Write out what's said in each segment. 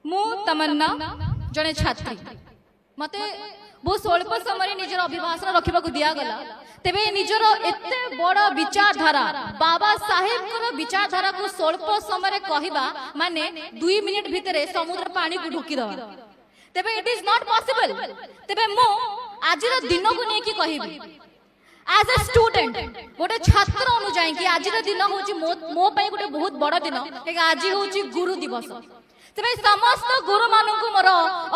मु तमन्ना जड़े छात्री मत बहुत स्वल्प समय निजर अभिभाषण रखा दिगला तेरे निजर एत बड़ विचारधारा बाबा साहेब विचारधारा को स्वल्प समय कहवा माने 2 मिनिट भितर समुद्र पानी को ढुकी दवा तेरे इट इज नॉट पॉसिबल तेरे मु आज दिन को लेकिन कहबी एज ए स्टूडेंट गोटे छात्र अनुजाई कि आज दिन हूँ मो गोटे बहुत बड़ दिन आज हूँ गुरु दिवस तेरे समस्त गुरु मानू मोर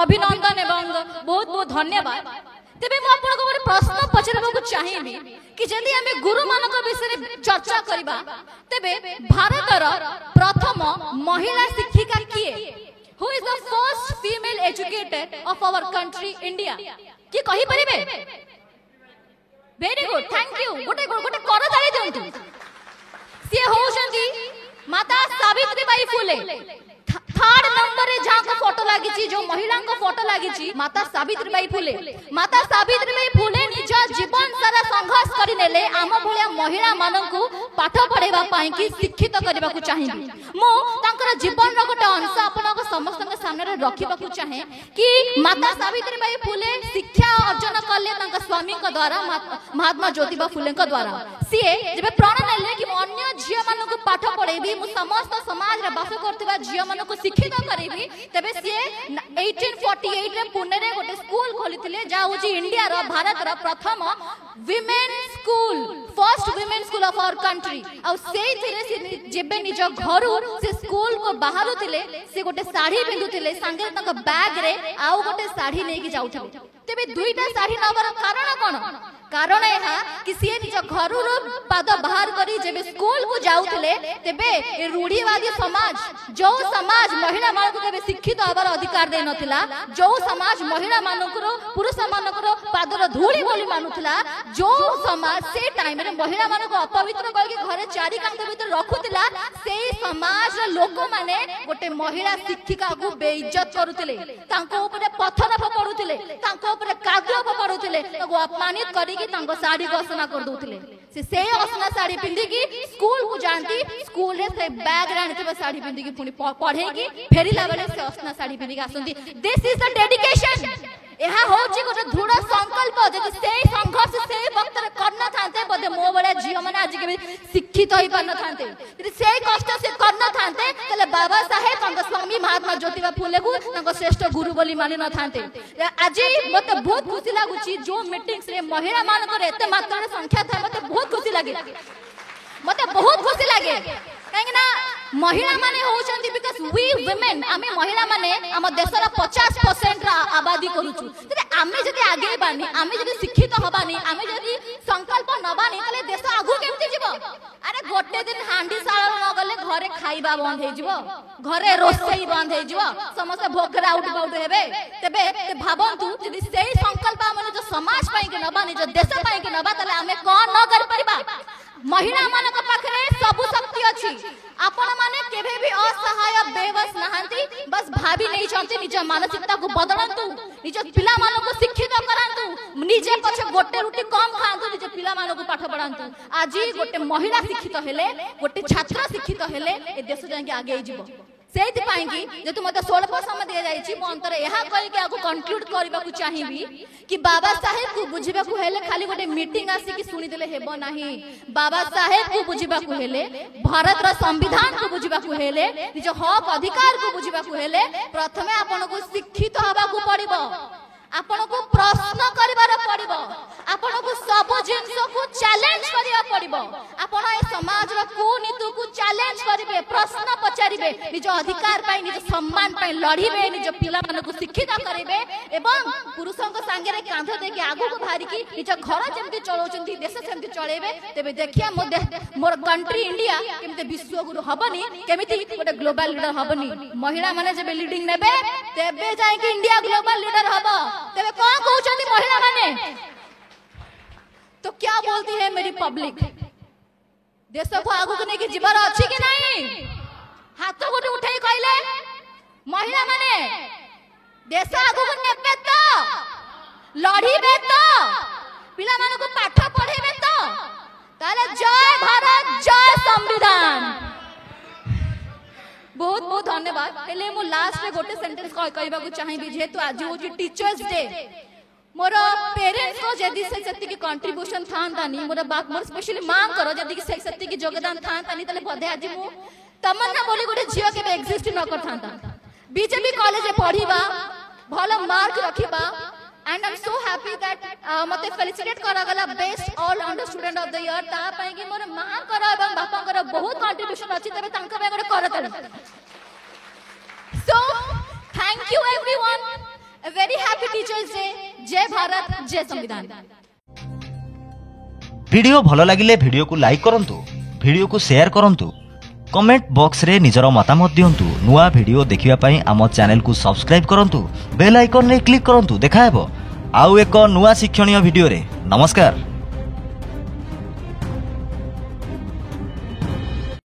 अभिनंदन एवं बहुत बहुत धन्यवाद तेरे मुझे प्रश्न पचार चाहिए कि जदि आम गुरु मान विषय चर्चा करवा तेरे भारतर प्रथम महिला शिक्षिका किए who is the first female educated of our country India कि कहि परिबे वेरी गुड थैंक यू गोटे गोटे कर ताली दियंतु से होउछंती माता सावित्रीबाई फुले थर्ड नंबर रे जहाँ का फोटो लगी जो महिला को फोटो लगी माता सावित्रीबाई फुले निज जीवन सारा संघर्ष करनेले आम भलिया महिला माननकु पाठ पढ़ेबा पाई कि शिक्षित करबा को चाहिए मो तांकर जीवन रो गोटे अंश आपन समस्त के सामने रखिबा को चाहे कि माता सावित्रीबाई फुले शिक्षा अर्जन करले तांका स्वामी को द्वारा महात्मा ज्योतिबा फुले को द्वारा सीए जब प्रण नेले कि अन्य झिया माननकु पाठ पढ़ेबी मु समस्त समाज रे बास करथिबा झिया माननकु शिक्षित करेबी तबे से 1848 रे पुणे रे गोटे स्कूल खोलिथिले जा होची इंडिया रो भारत रो प्रथम women school first women school of our country आ सेई थिले से जेबे निज घरु से स्कूल को बाहरु थिले से गोटे साड़ी पिंधुथिले संगे तक बैग रे आउ गोटे साड़ी लेके जाउथिले तबे दुईटा साड़ी नबर कारण कोन कारण यह कि सी निज घर पाद बाहर करी जब स्कूल को जाऊले तेबे रूढ़ीवादी समाज जो समाज महिला मानक केबे शिक्षित हबार अधिकार दे नथिला जो समाज महिला मानक पुरुष मानक पादर धूली बोली मानुथिला जो समाज से टाइम रे महिला मानक अपवित्र करके घरे चारि कांत भीतर रखुथिला सेही समाज लोक माने गोटे महिला शिक्षिका को बेइज्जत करुथिले तांको ऊपर पत्थर फोपड़ुथिले तांको ऊपर कागज फोपड़ुथिले ताको अपमानित करी साड़ी को असना कर दूले से असना साड़ी पिंधि की स्कूल को जानती स्कूल रे से बैग रानी साड़ी पिंधि की पुणी पढ़े की फेरिला बेले से असना साड़ी पिंधि आसती दिस इज द डेडिकेशन यह होची गोटे दृढ़ संकल्प जदि से संघर्ष से वक्त रे करना थांते बदे मो बड़े झियो माने आज के शिक्षित होई पान थांते यदि से कष्ट से करना थांते तले बाबा साहेब तंग स्वामी महात्मा ज्योतिबा फुले को तंग श्रेष्ठ गुरु बोली मानि न थांते आज मते बहुत खुशी लागुची जो मीटिंग्स रे महिला मान को एते मात्रा रे संख्या था मते बहुत खुशी लागे मते बहुत खुशी लागे काहेना महिला माने होचंती बिकॉज़ वी वुमेन आमे महिला माने हम देशरा 50% रा आबादी करूछु तरे आमे जदि आगे बानी आमे जदि शिक्षित हबानी आमे जदि संकल्प नबानी तले देश आगु केमति जिवो अरे गोटे दिन हांडी साळ न गले घरे खाइबा बंद हे जिवो घरे रोसई बंद हे जिवो समस्त भोकरा आउट बाउट हेबे तबे भाबंतु जदि सेही संकल्प हमने जो समाज पाई के नबानी जो देश पाई के नबा तले आमे कोन न कर परिबा महिला मानक पाखरे सब शक्ति अछि आपण माने केबे भी असहाय बेबस नहांती बस भाभी नहीं चाहते निज मानसिकता को बदलंतु निज पिला मानक शिक्षित करंतु निजे पछे गोटे रुटी कम खांतु निज पिला मानक पाठ पढांतु आज गोटे महिला शिक्षित हेले गोटे छात्र शिक्षित हेले ए देश जाके आगे जिवो सेति पाई कि जेतु मते 16 समय दिया जाई छी मो अंतर यहा कहि के आगु कंक्लूड करबा को चाहिबी कि बाबा साहेब को बुझिबा को हेले खाली गोटे मीटिंग आसी कि सुनी देले हेबो नाही बाबा साहेब को बुझिबा को हेले भारत रा संविधान को बुझिबा को हेले निज हक अधिकार को बुझिबा को हेले प्रथमे आपन को शिक्षित हबा को पड़िबो आपन को प्रश्न करिबार पड़िबो आपन को सब जिंस को चैलेंज करिया पड़िबो आपन ए समाज रा कुनीति को चैलेंज करिवे प्रश्न पचारिबे निज अधिकार पाई निज सम्मान पाई लढिबे निज पिला मन को शिक्षित करिवे एवं पुरुषों को संगे रे कांध दे के आगु को भारी की निज घर जेमति चलौचंती देश सेमति चलेबे तेबे देखिया मोर कंट्री इंडिया केमते विश्व गुरु हबनी केमिति गोटे ग्लोबल लीडर हबनी महिला माने जेबे लीडिंग नेबे तेबे जाय कि इंडिया ग्लोबल लीडर हबो तेबे कौन कहउचंती महिला माने तो क्या बोलती है मेरी पब्लिक देश को आगु को नेकी जीवार अछि कि नहीं हाथ गोटे उठाई कहले महिला माने देश आगु को नेबे तो लढिबे तो पिला माने को पाठ पढेबे तो ताले जय भारत जय संविधान बहुत बहुत धन्यवाद हेले मो लास्ट रे गोटे सेंटेंस कहबा को चाहिबी जेतु आज होची टीचर्स डे मोर पेरेंट्स को जदी से सत्य की कंट्रीब्यूशन थांतानी मोर बाप मोर स्पेशली मां करो जदी से सत्य की योगदान थांतानी तले बधे आज मु तमन्ना बोली गोटे झियो के एग्जिस्ट न कर थांता बीजेपी कॉलेज पढ़ीबा भलो मार्क रखिबा and I am so happy that मते फेलिसिटेट करा गला best all rounder student of the year ता पई कि मोर मां करा एवं बापा करा बहुत कंट्रीब्यूशन अछि तबे तांका पे गोटे करत so thank you everyone A very happy Teachers Day. जय भारत जय संविधान। वीडियो भलो लागिले वीडियो को लाइक करंतु, वीडियो को शेयर करंतु, कमेंट बॉक्स रे निजर मतामत दियंतु। नुआ वीडियो देखिबा पई आम चैनल को सब्सक्राइब करंतु, बेल आइकन रे क्लिक करंतु। देखा हेबो आउ एक नुआ शिक्षणीय वीडियो रे। नमस्कार।